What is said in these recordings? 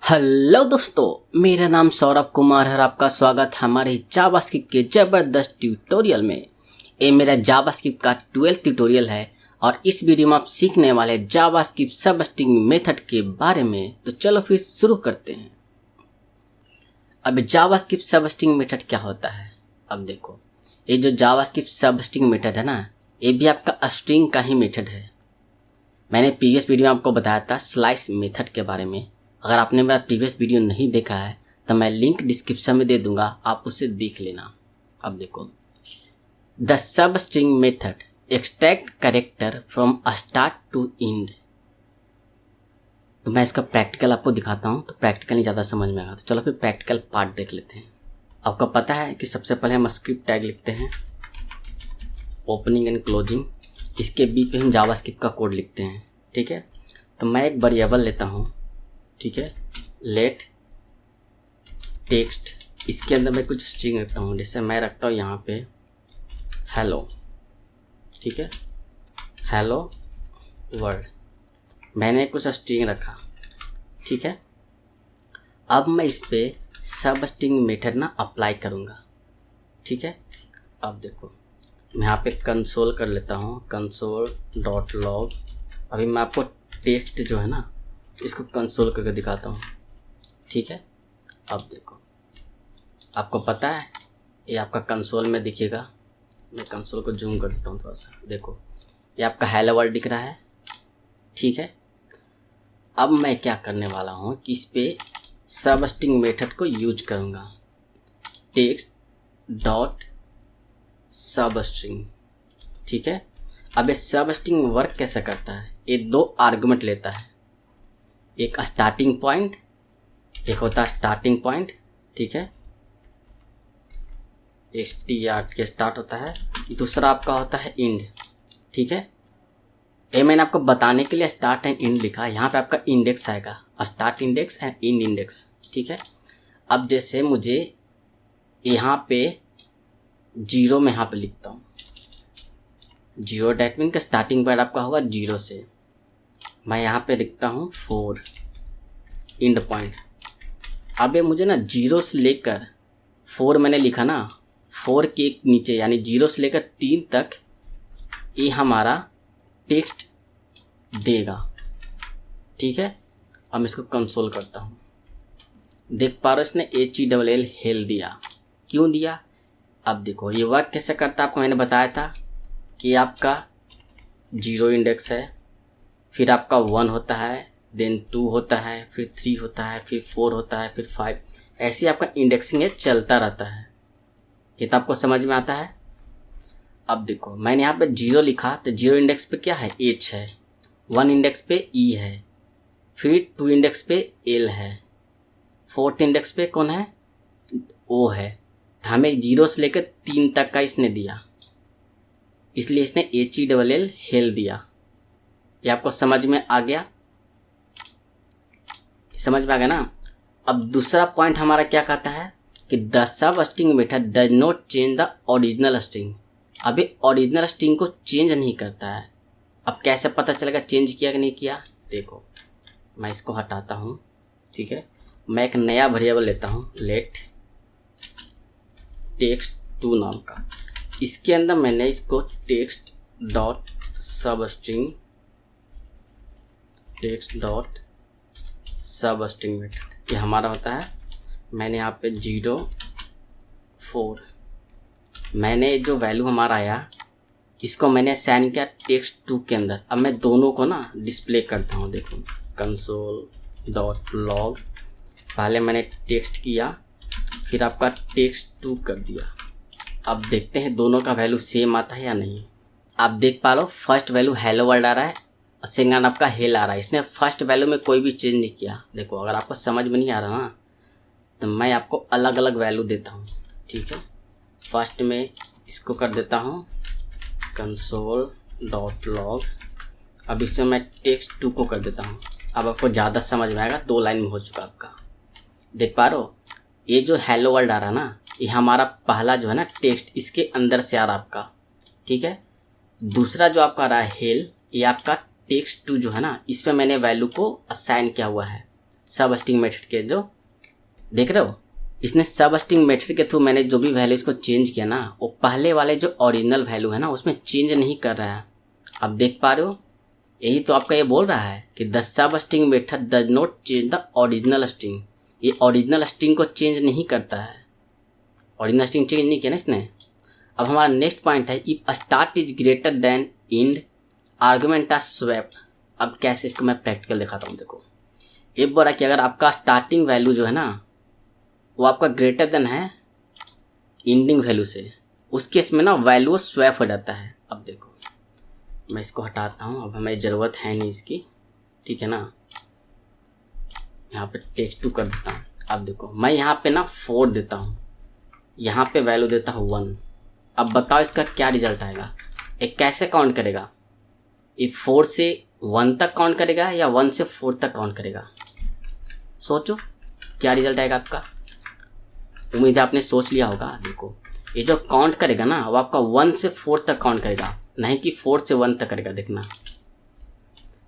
Hello दोस्तों, मेरा नाम सौरभ कुमार है और आपका स्वागत है हमारे जावास्क्रिप्ट के ज़बरदस्त ट्यूटोरियल में। ये मेरा जावास्क्रिप्ट का 12th ट्यूटोरियल है और इस वीडियो में आप सीखने वाले जावास्क्रिप्ट सबस्ट्रिंग मेथड के बारे में। तो चलो फिर शुरू करते हैं। अब जावास्क्रिप्ट सबस्ट्रिंग मेथड क्या होता है। अब देखो, ये जो जावास्क्रिप्ट सबस्ट्रिंग मेथड है ना, ये भी आपका स्ट्रिंग का ही मेथड है। मैंने प्रीवियस वीडियो में आपको बताया था स्लाइस मेथड के बारे में। अगर आपने मेरा प्रीवियस वीडियो नहीं देखा है तो मैं लिंक डिस्क्रिप्शन में दे दूंगा, आप उसे देख लेना। अब देखो, the substring method extract character from start to end. तो मैं इसका प्रैक्टिकल आपको दिखाता हूँ, तो प्रैक्टिकल नहीं ज़्यादा समझ में आएगा। तो चलो फिर प्रैक्टिकल पार्ट देख लेते हैं। आपको पता है कि सबसे पहले हम स्क्रिप्ट टैग लिखते हैं, ओपनिंग एंड क्लोजिंग। इसके बीच में हम जावास्क्रिप्ट का कोड लिखते हैं, ठीक है। तो मैं एक वेरिएबल लेता हूँ, ठीक है, लेट टेक्स्ट। इसके अंदर मैं कुछ स्ट्रिंग रखता हूँ, जैसे मैं रखता हूँ यहाँ पे हेलो, ठीक है, हेलो वर्ल्ड। मैंने कुछ स्ट्रिंग रखा, ठीक है। अब मैं इस पे सब स्ट्रिंग मेथड ना अप्लाई करूँगा, ठीक है। अब देखो, मैं यहाँ पे कंसोल कर लेता हूँ, कंसोल डॉट लॉग। अभी मैं आपको टेक्स्ट जो है ना, इसको कंसोल करके दिखाता हूँ, ठीक है। अब देखो, आपको पता है ये आपका कंसोल में दिखेगा। मैं कंसोल को जूम कर देता हूँ थोड़ा सा। देखो, ये आपका हेलो वर्ल्ड दिख रहा है, ठीक है। अब मैं क्या करने वाला हूँ कि इस पे सब स्ट्रिंग मेथड को यूज करूँगा, टेक्स्ट डॉट सब स्ट्रिंग, ठीक है। अब ये सब स्ट्रिंग वर्क कैसे करता है, ये दो आर्गुमेंट लेता है, एक स्टार्टिंग पॉइंट, एक होता है स्टार्टिंग पॉइंट, ठीक है, str के स्टार्ट होता है। दूसरा आपका होता है इंड, ठीक है। ये मैंने आपको बताने के लिए स्टार्ट एंड इंड लिखा है। यहाँ पे आपका इंडेक्स आएगा, start index end end index, ठीक है। अब जैसे मुझे यहाँ पे जीरो में यहाँ पे लिखता हूँ, जीरो डैट मीन का स्टार्टिंग पॉइंट आपका होगा जीरो से। मैं यहाँ पे लिखता हूँ 4 इंड पॉइंट। अब ये मुझे ना जीरो से लेकर 4 मैंने लिखा ना, 4 के नीचे यानी जीरो से लेकर 3 तक ये हमारा टेक्स्ट देगा, ठीक है। अब मैं इसको कंसोल करता हूँ, देख पा रहे हो इसने HELL हेल दिया। क्यों दिया? अब देखो ये वर्क कैसे करता है, आपको मैंने बताया था कि आपका जीरो इंडेक्स है, फिर आपका 1 होता है, देन 2 होता है, फिर 3 होता है, फिर 4 होता है, फिर 5। ऐसे आपका इंडेक्सिंग है चलता रहता है। ये तो आपको समझ में आता है। अब देखो, मैंने यहाँ पे जीरो लिखा तो जीरो इंडेक्स पे क्या है, H है, 1 इंडेक्स पे E है, फिर 2 इंडेक्स पे L है, 4th इंडेक्स पे कौन है, O है। तो हमें जीरो से लेकर 3 तक का इसने दिया, इसलिए इसने HELL हेल दिया। ये आपको समझ में आ गया, समझ में आ गया ना। अब दूसरा पॉइंट हमारा क्या कहता है कि the substring method does not change the original string. अभी ओरिजिनल स्ट्रिंग को चेंज नहीं करता है। अब कैसे पता चलेगा चेंज किया कि नहीं किया, देखो मैं इसको हटाता हूँ, ठीक है। मैं एक नया वेरिएबल लेता हूँ, लेट टेक्स्ट टू नाम का। इसके अंदर मैंने इसको टेक्स्ट डॉट सब स्ट्रिंग, टेक्स्ट डॉट सब स्ट्रिंग मेथड ये हमारा होता है। मैंने यहाँ पे 0 4 मैंने जो वैल्यू हमारा आया इसको मैंने असाइन किया टेक्स्ट 2 के अंदर। अब मैं दोनों को ना डिस्प्ले करता हूँ। देखो कंसोल डॉट लॉग, पहले मैंने टेक्स्ट किया, फिर आपका टेक्स्ट 2 कर दिया। अब देखते हैं दोनों का वैल्यू सेम आता है या नहीं। आप देख पा लो, फर्स्ट वैल्यू हेलो वर्ल्ड आ रहा है और सेकंड आपका हेल आ रहा है। इसने फर्स्ट वैल्यू में कोई भी चेंज नहीं किया। देखो अगर आपको समझ में नहीं आ रहा ना तो मैं आपको अलग अलग वैल्यू देता हूँ, ठीक है। फर्स्ट में इसको कर देता हूँ कंसोल डॉट लॉग। अब इसमें मैं टेक्स्ट 2 को कर देता हूँ। अब आपको ज़्यादा समझ में आएगा, 2 लाइन में हो चुका आपका। देख पा रहे हो, ये जो हेलो वर्ल्ड आ रहा है ना, ये हमारा पहला जो है ना टेक्स्ट, इसके अंदर से आ रहा आपका, ठीक है। दूसरा जो आपका आ रहा है हेल, ये आपका टेक्स्ट 2 जो है ना, इस पर मैंने वैल्यू को असाइन किया हुआ है सब स्ट्रिंग मेथड के जो देख रहे हो, इसने सब स्ट्रिंग मेथड के थ्रू मैंने जो भी वैल्यू इसको चेंज किया ना, वो पहले वाले जो ओरिजिनल वैल्यू है ना उसमें चेंज नहीं कर रहा है। अब देख पा रहे हो, यही तो आपका ये बोल रहा है कि the substring method does not change the original string. ये ओरिजिनल स्ट्रिंग को चेंज नहीं करता है, ओरिजिनल स्ट्रिंग चेंज नहीं किया ना इसने। अब हमारा नेक्स्ट पॉइंट है if start is greater than end argument or swap. अब कैसे इसको मैं प्रैक्टिकल दिखाता हूँ। देखो ये बोल रहा है कि अगर आपका स्टार्टिंग वैल्यू जो है ना वो आपका ग्रेटर देन है इंडिंग वैल्यू से, उस केस में ना वैल्यू स्वैप हो जाता है। अब देखो मैं इसको हटाता हूँ, अब हमें ज़रूरत है नहीं इसकी, ठीक है ना। यहाँ पे टेक्स्ट 2 कर देता हूँ। अब देखो मैं यहाँ पे ना 4 देता हूँ, यहाँ पे वैल्यू देता हूँ 1। अब बताओ इसका क्या रिजल्ट आएगा। एक कैसे काउंट करेगा, ये 4 से 1 तक काउंट करेगा या 1 से 4 तक काउंट करेगा। सोचो क्या रिजल्ट आएगा आपका। उम्मीद है आपने सोच लिया होगा। देखो ये जो काउंट करेगा ना वो आपका 1 से 4 तक काउंट करेगा, नहीं कि 4 से 1 तक करेगा। देखना,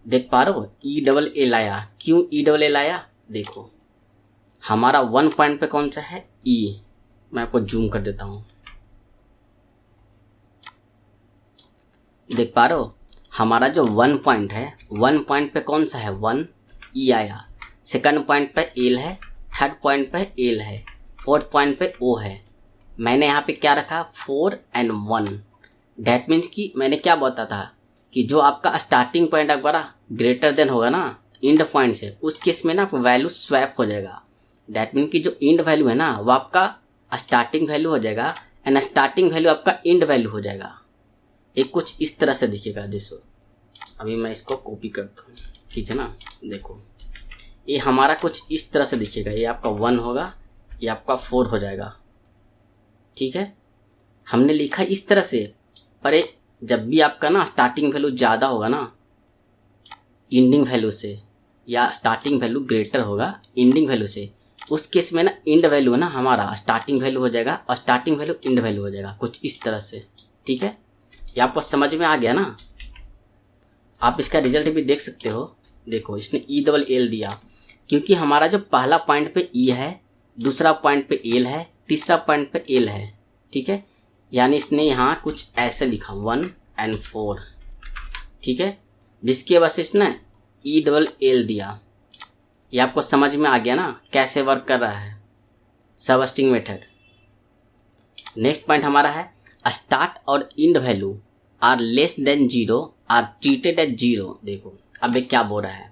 देख पा रहे हो ELL आया। क्यों ELL आया? देखो हमारा 1 पॉइंट पे कौन सा है E। मैं आपको जूम कर देता हूँ, देख पा रहे हो हमारा जो 1 पॉइंट है, 1 पॉइंट पे कौन सा है 1 E आया। सेकंड पॉइंट पे L है, थर्ड पॉइंट पे L है, फोर्थ पॉइंट पे O है। मैंने यहाँ पे क्या रखा 4 और 1। डैट मीन्स कि मैंने क्या बताया था कि जो आपका स्टार्टिंग पॉइंट अगर ग्रेटर देन होगा ना इंड पॉइंट से, उस केस में ना वैल्यू स्वैप हो जाएगा। डैट मीन कि जो इंड वैल्यू है ना वो आपका स्टार्टिंग वैल्यू हो जाएगा एंड स्टार्टिंग वैल्यू आपका इंड वैल्यू हो जाएगा। एक कुछ इस तरह से दिखेगा। जैसे अभी मैं इसको कॉपी करता हूँ, ठीक है ना। देखो ये हमारा कुछ इस तरह से दिखेगा। ये आपका 1 होगा, ये आपका 4 हो जाएगा, ठीक है। हमने लिखा इस तरह से, पर जब भी आपका ना स्टार्टिंग वैल्यू ज़्यादा होगा ना इंडिंग वैल्यू से, या स्टार्टिंग वैल्यू ग्रेटर होगा इंडिंग वैल्यू से, उस केस में ना इंड वैल्यू है ना हमारा स्टार्टिंग वैल्यू हो जाएगा और स्टार्टिंग वैल्यू इंड वैल्यू हो जाएगा, कुछ इस तरह से, ठीक है। ये आपको समझ में आ गया ना। आप इसका रिजल्ट भी देख सकते हो। देखो इसने ELL दिया क्योंकि हमारा जो पहला पॉइंट पे E है, दूसरा पॉइंट पे L है, तीसरा पॉइंट पे L है, ठीक है। यानी इसने यहाँ कुछ ऐसे लिखा 1 और 4, ठीक है, जिसकी वजह से इसने ELL दिया। ये आपको समझ में आ गया ना कैसे वर्क कर रहा है सब स्ट्रिंग मेथड। नेक्स्ट पॉइंट हमारा है स्टार्ट और end value are less than 0 are treated as 0। देखो अब क्या बोल रहा है,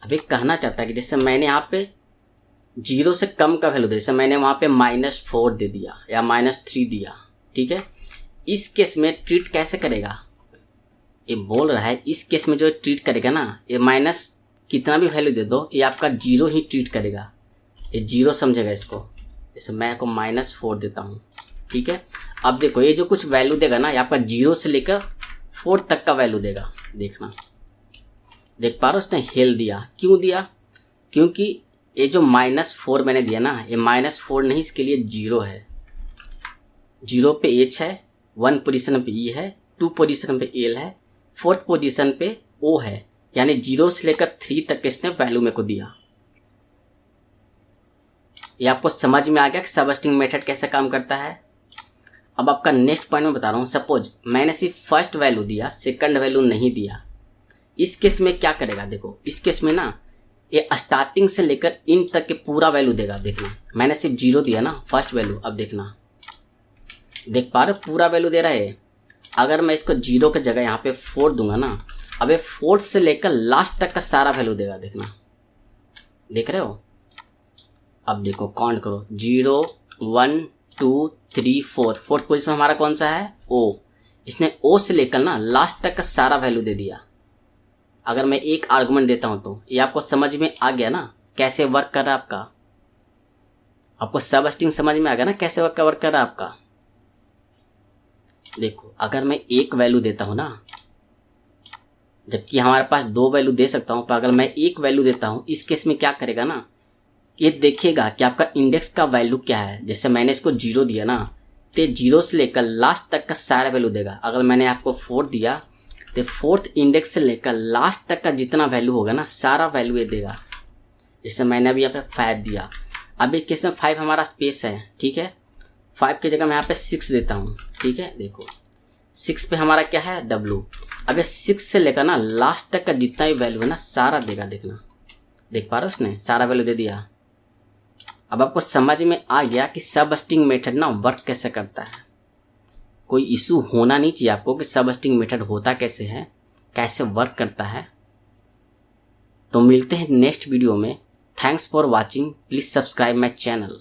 अब कहना चाहता है कि जैसे मैंने यहाँ पे 0 से कम का वैल्यू दे, जैसे मैंने वहाँ पे -4 दे दिया या -3 दिया, ठीक है। इस केस में ट्रीट कैसे करेगा, ये बोल रहा है इस केस में जो ट्रीट करेगा ना, ये माइनस कितना भी वैल्यू दे दो ये आपका 0 ही ट्रीट करेगा, ये 0 समझेगा इसको। जैसे मैं आपको -4 देता हूँ, ठीक है। अब देखो ये जो कुछ वैल्यू देगा ना ये आपका 0 से लेकर 4 तक का वैल्यू देगा। देखना, देख पा रहे हो उसने हेल दिया। क्यों दिया? क्योंकि ये जो -4 मैंने दिया ना, ये -4 नहीं, इसके लिए 0 है। 0 पे H है, 1 पोजीशन पे E है, 2 पोजीशन पे L है, 4th पोजीशन पे O है। यानी 0 से लेकर 3 तक इसने वैल्यू मेरे को दिया। ये आपको समझ में आ गया कि सब स्ट्रिंग मेथड कैसे काम करता है। अब आपका नेक्स्ट पॉइंट में बता रहा हूँ। सपोज मैंने सिर्फ फर्स्ट वैल्यू दिया, सेकंड वैल्यू नहीं दिया, इस केस में क्या करेगा? देखो इस केस में ना ये स्टार्टिंग से लेकर इन तक के पूरा वैल्यू देगा। देखना मैंने सिर्फ 0 दिया ना फर्स्ट वैल्यू, अब देखना देख पा रहे हो पूरा वैल्यू दे रहा है। अगर मैं इसको 0 की जगह यहाँ पे 4 दूंगा ना, अब ये 4 से लेकर लास्ट तक का सारा वैल्यू देगा। देखना देख रहे हो? अब देखो काउंट करो 0 1 2 3 4, फोर्थ पोजीशन में हमारा कौन सा है? O। इसने O से लेकर ना लास्ट तक का सारा वैल्यू दे दिया। अगर मैं एक आर्गुमेंट देता हूं तो ये आपको समझ में आ गया ना कैसे वर्क कर रहा है आपका। आपको सब स्ट्रिंग समझ में आ गया ना कैसे वर्क कर रहा है आपका। देखो अगर मैं एक वैल्यू देता हूं ना, जबकि हमारे पास 2 वैल्यू दे सकता हूं, पर अगर मैं एक वैल्यू देता हूं, इस केस में क्या करेगा ना, ये देखेगा कि आपका इंडेक्स का वैल्यू क्या है। जैसे मैंने इसको 0 दिया ना, तो 0 से लेकर लास्ट तक का सारा वैल्यू देगा। अगर मैंने आपको 4 दिया तो 4th इंडेक्स से लेकर लास्ट तक का जितना वैल्यू होगा ना, सारा वैल्यू ये देगा। जैसे मैंने अभी यहाँ पे 5 दिया, अभी केस में 5 हमारा स्पेस है, ठीक है। 5 की जगह मैं यहाँ पे 6 देता हूँ, ठीक है। देखो 6 पे हमारा क्या है W। अब ये 6 से लेकर ना लास्ट तक का जितना भी वैल्यू है ना सारा देगा, देखना, देख पा रहे हो, उसने सारा वैल्यू दे दिया। अब आपको समझ में आ गया कि सबस्ट्रिंग मेथड ना वर्क कैसे करता है। कोई इशू होना नहीं चाहिए आपको कि सबस्ट्रिंग मेथड होता कैसे है, कैसे वर्क करता है। तो मिलते हैं नेक्स्ट वीडियो में। Thanks for watching, please subscribe my channel.